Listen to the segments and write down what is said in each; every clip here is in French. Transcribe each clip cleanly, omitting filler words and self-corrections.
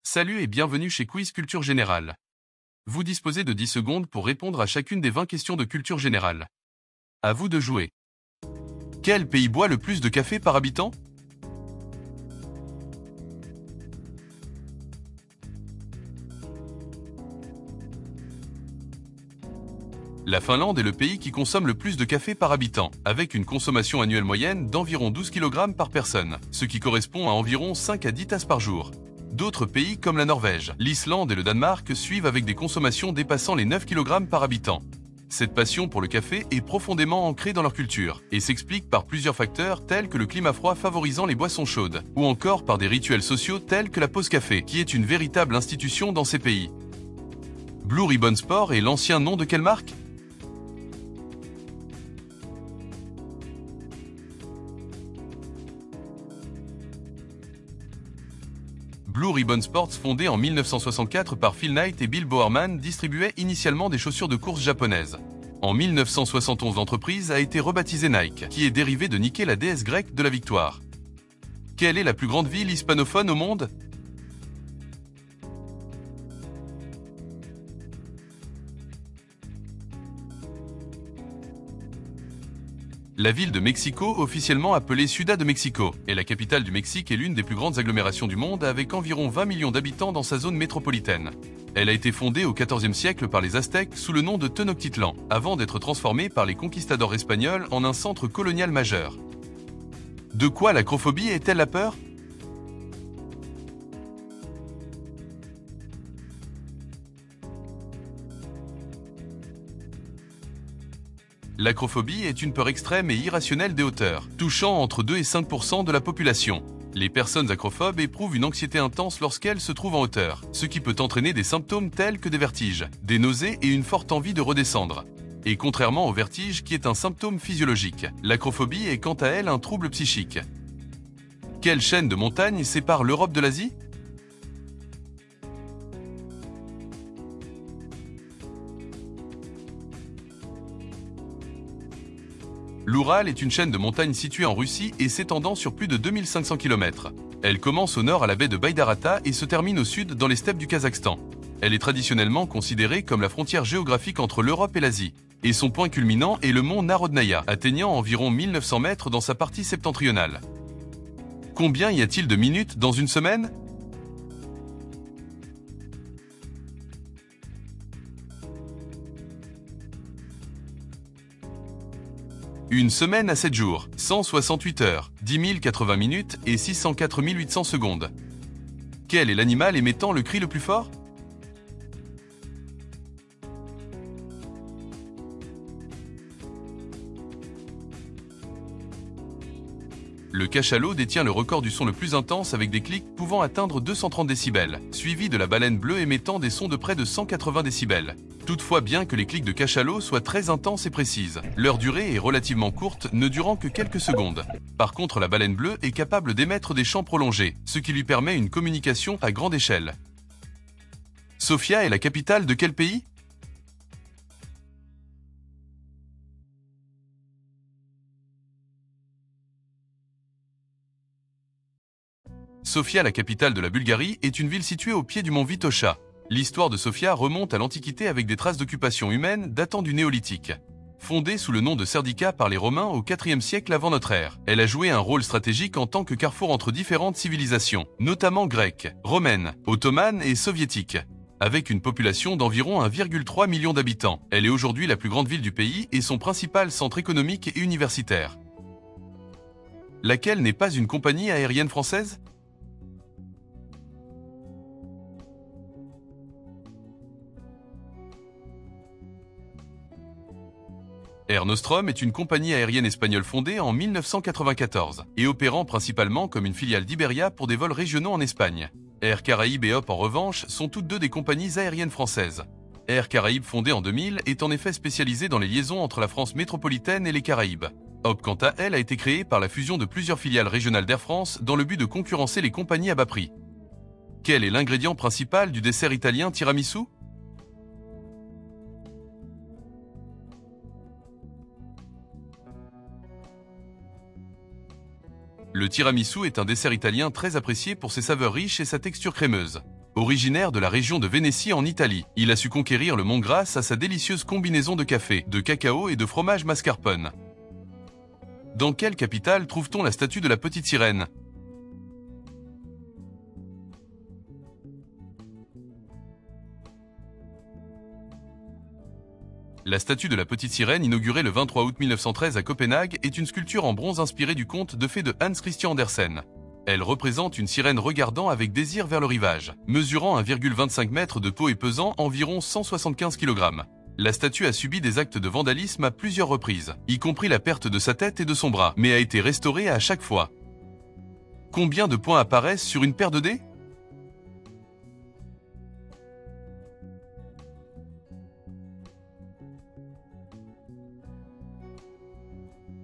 Salut et bienvenue chez Quiz Culture Générale. Vous disposez de 10 secondes pour répondre à chacune des 20 questions de culture générale. À vous de jouer. Quel pays boit le plus de café par habitant? La Finlande est le pays qui consomme le plus de café par habitant, avec une consommation annuelle moyenne d'environ 12 kg par personne, ce qui correspond à environ 5 à 10 tasses par jour. D'autres pays comme la Norvège, l'Islande et le Danemark suivent avec des consommations dépassant les 9 kg par habitant. Cette passion pour le café est profondément ancrée dans leur culture et s'explique par plusieurs facteurs tels que le climat froid favorisant les boissons chaudes, ou encore par des rituels sociaux tels que la pause café, qui est une véritable institution dans ces pays. Blue Ribbon Sport est l'ancien nom de quelle marque? Blue Ribbon Sports, fondé en 1964 par Phil Knight et Bill Bowerman, distribuait initialement des chaussures de course japonaises. En 1971, l'entreprise a été rebaptisée Nike, qui est dérivée de Nike, la déesse grecque de la victoire. Quelle est la plus grande ville hispanophone au monde? La ville de Mexico, officiellement appelée Ciudad de Mexico, est la capitale du Mexique et l'une des plus grandes agglomérations du monde avec environ 20 millions d'habitants dans sa zone métropolitaine. Elle a été fondée au XIVe siècle par les Aztèques sous le nom de Tenochtitlan, avant d'être transformée par les conquistadors espagnols en un centre colonial majeur. De quoi l'acrophobie est-elle la peur? L'acrophobie est une peur extrême et irrationnelle des hauteurs, touchant entre 2 et 5% de la population. Les personnes acrophobes éprouvent une anxiété intense lorsqu'elles se trouvent en hauteur, ce qui peut entraîner des symptômes tels que des vertiges, des nausées et une forte envie de redescendre. Et contrairement au vertige qui est un symptôme physiologique, l'acrophobie est quant à elle un trouble psychique. Quelle chaîne de montagnes sépare l'Europe de l'Asie? L'Oural est une chaîne de montagnes située en Russie et s'étendant sur plus de 2500 km. Elle commence au nord à la baie de Baïdarata et se termine au sud dans les steppes du Kazakhstan. Elle est traditionnellement considérée comme la frontière géographique entre l'Europe et l'Asie. Et son point culminant est le mont Narodnaya, atteignant environ 1900 mètres dans sa partie septentrionale. Combien y a-t-il de minutes dans une semaine? Une semaine a 7 jours, 168 heures, 10 080 minutes et 604 800 secondes. Quel est l'animal émettant le cri le plus fort? Le cachalot détient le record du son le plus intense avec des clics pouvant atteindre 230 décibels, suivi de la baleine bleue émettant des sons de près de 180 décibels. Toutefois, bien que les clics de cachalot soient très intenses et précises, leur durée est relativement courte, ne durant que quelques secondes. Par contre, la baleine bleue est capable d'émettre des chants prolongés, ce qui lui permet une communication à grande échelle. Sofia est la capitale de quel pays? Sofia, la capitale de la Bulgarie, est une ville située au pied du mont Vitosha. L'histoire de Sofia remonte à l'Antiquité avec des traces d'occupation humaine datant du Néolithique. Fondée sous le nom de Serdica par les Romains au IVe siècle avant notre ère, elle a joué un rôle stratégique en tant que carrefour entre différentes civilisations, notamment grecques, romaines, ottomanes et soviétiques. Avec une population d'environ 1,3 million d'habitants, elle est aujourd'hui la plus grande ville du pays et son principal centre économique et universitaire. Laquelle n'est pas une compagnie aérienne française? Air Nostrum est une compagnie aérienne espagnole fondée en 1994 et opérant principalement comme une filiale d'Iberia pour des vols régionaux en Espagne. Air Caraïbes et Hop en revanche sont toutes deux des compagnies aériennes françaises. Air Caraïbes, fondée en 2000, est en effet spécialisée dans les liaisons entre la France métropolitaine et les Caraïbes. Hop, quant à elle, a été créée par la fusion de plusieurs filiales régionales d'Air France dans le but de concurrencer les compagnies à bas prix. Quel est l'ingrédient principal du dessert italien tiramisu? Le tiramisu est un dessert italien très apprécié pour ses saveurs riches et sa texture crémeuse. Originaire de la région de Vénétie en Italie, il a su conquérir le monde grâce à sa délicieuse combinaison de café, de cacao et de fromage mascarpone. Dans quelle capitale trouve-t-on la statue de la petite sirène? La statue de la petite sirène, inaugurée le 23 août 1913 à Copenhague, est une sculpture en bronze inspirée du conte de fées de Hans Christian Andersen. Elle représente une sirène regardant avec désir vers le rivage. Mesurant 1,25 m de haut et pesant environ 175 kg. La statue a subi des actes de vandalisme à plusieurs reprises, y compris la perte de sa tête et de son bras, mais a été restaurée à chaque fois. Combien de points apparaissent sur une paire de dés?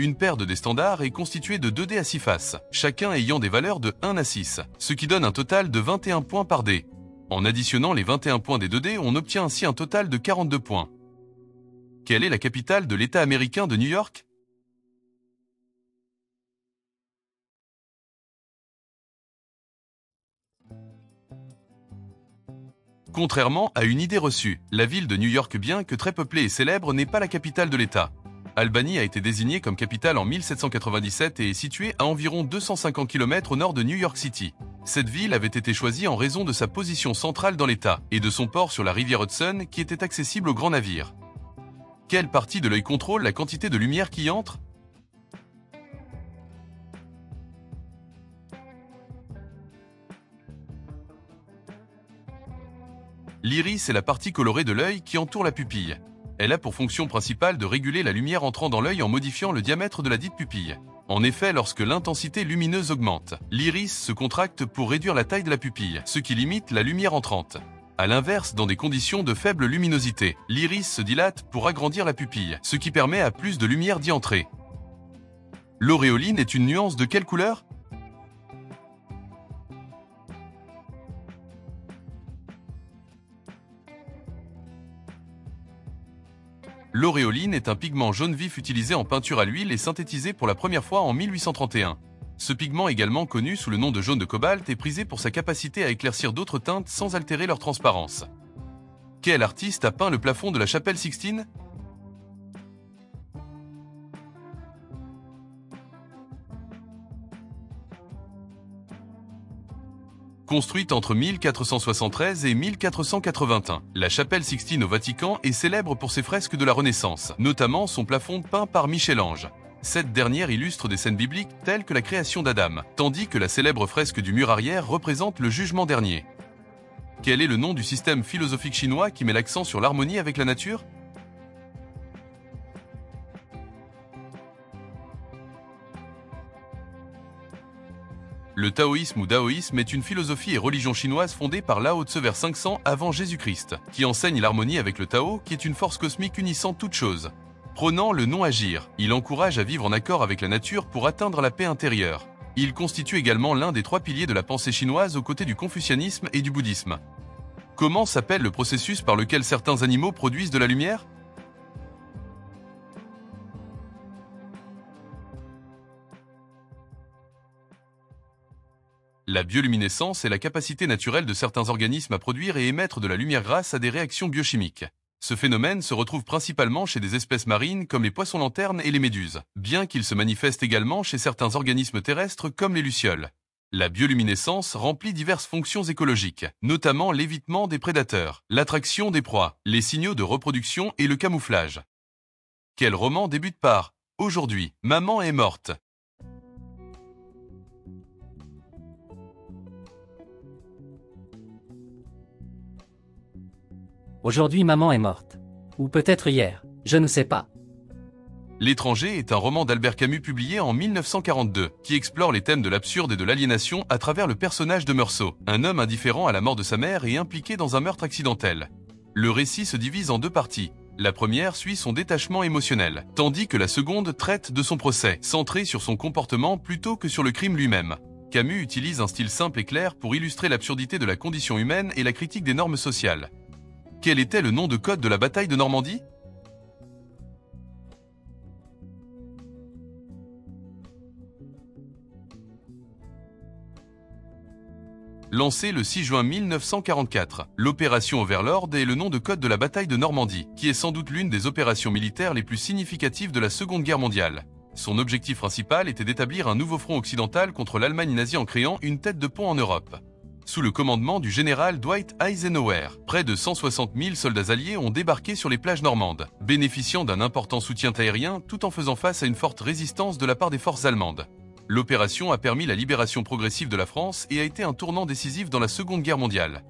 Une paire de dés standards est constituée de 2 dés à 6 faces, chacun ayant des valeurs de 1 à 6, ce qui donne un total de 21 points par dé. En additionnant les 21 points des 2 dés, on obtient ainsi un total de 42 points. Quelle est la capitale de l'État américain de New York? Contrairement à une idée reçue, la ville de New York, bien que très peuplée et célèbre, n'est pas la capitale de l'État. Albany a été désignée comme capitale en 1797 et est située à environ 250 km au nord de New York City. Cette ville avait été choisie en raison de sa position centrale dans l'État et de son port sur la rivière Hudson qui était accessible aux grands navires. Quelle partie de l'œil contrôle la quantité de lumière qui y entre? L'iris est la partie colorée de l'œil qui entoure la pupille. Elle a pour fonction principale de réguler la lumière entrant dans l'œil en modifiant le diamètre de la dite pupille. En effet, lorsque l'intensité lumineuse augmente, l'iris se contracte pour réduire la taille de la pupille, ce qui limite la lumière entrante. A l'inverse, dans des conditions de faible luminosité, l'iris se dilate pour agrandir la pupille, ce qui permet à plus de lumière d'y entrer. L'auréoline est une nuance de quelle couleur? L'auréoline est un pigment jaune vif utilisé en peinture à l'huile et synthétisé pour la première fois en 1831. Ce pigment, également connu sous le nom de jaune de cobalt, est prisé pour sa capacité à éclaircir d'autres teintes sans altérer leur transparence. Quel artiste a peint le plafond de la chapelle Sixtine? Construite entre 1473 et 1481, la chapelle Sixtine au Vatican est célèbre pour ses fresques de la Renaissance, notamment son plafond peint par Michel-Ange. Cette dernière illustre des scènes bibliques telles que la création d'Adam, tandis que la célèbre fresque du mur arrière représente le jugement dernier. Quel est le nom du système philosophique chinois qui met l'accent sur l'harmonie avec la nature? Le taoïsme ou daoïsme est une philosophie et religion chinoise fondée par Lao Tse vers 500 avant Jésus-Christ, qui enseigne l'harmonie avec le Tao, qui est une force cosmique unissant toutes choses. Prônant le non-agir, il encourage à vivre en accord avec la nature pour atteindre la paix intérieure. Il constitue également l'un des 3 piliers de la pensée chinoise aux côtés du confucianisme et du bouddhisme. Comment s'appelle le processus par lequel certains animaux produisent de la lumière? La bioluminescence est la capacité naturelle de certains organismes à produire et émettre de la lumière grâce à des réactions biochimiques. Ce phénomène se retrouve principalement chez des espèces marines comme les poissons-lanternes et les méduses, bien qu'il se manifeste également chez certains organismes terrestres comme les lucioles. La bioluminescence remplit diverses fonctions écologiques, notamment l'évitement des prédateurs, l'attraction des proies, les signaux de reproduction et le camouflage. Quel roman débute par « Aujourd'hui, maman est morte ». Aujourd'hui maman est morte. Ou peut-être hier, je ne sais pas. L'étranger est un roman d'Albert Camus publié en 1942, qui explore les thèmes de l'absurde et de l'aliénation à travers le personnage de Meursault, un homme indifférent à la mort de sa mère et impliqué dans un meurtre accidentel. Le récit se divise en 2 parties. La première suit son détachement émotionnel, tandis que la seconde traite de son procès, centré sur son comportement plutôt que sur le crime lui-même. Camus utilise un style simple et clair pour illustrer l'absurdité de la condition humaine et la critique des normes sociales. Quel était le nom de code de la bataille de Normandie? Lancée le 6 juin 1944, l'opération Overlord est le nom de code de la bataille de Normandie, qui est sans doute l'une des opérations militaires les plus significatives de la Seconde Guerre mondiale. Son objectif principal était d'établir un nouveau front occidental contre l'Allemagne nazie en créant une tête de pont en Europe. Sous le commandement du général Dwight Eisenhower, près de 160 000 soldats alliés ont débarqué sur les plages normandes, bénéficiant d'un important soutien aérien tout en faisant face à une forte résistance de la part des forces allemandes. L'opération a permis la libération progressive de la France et a été un tournant décisif dans la Seconde Guerre mondiale.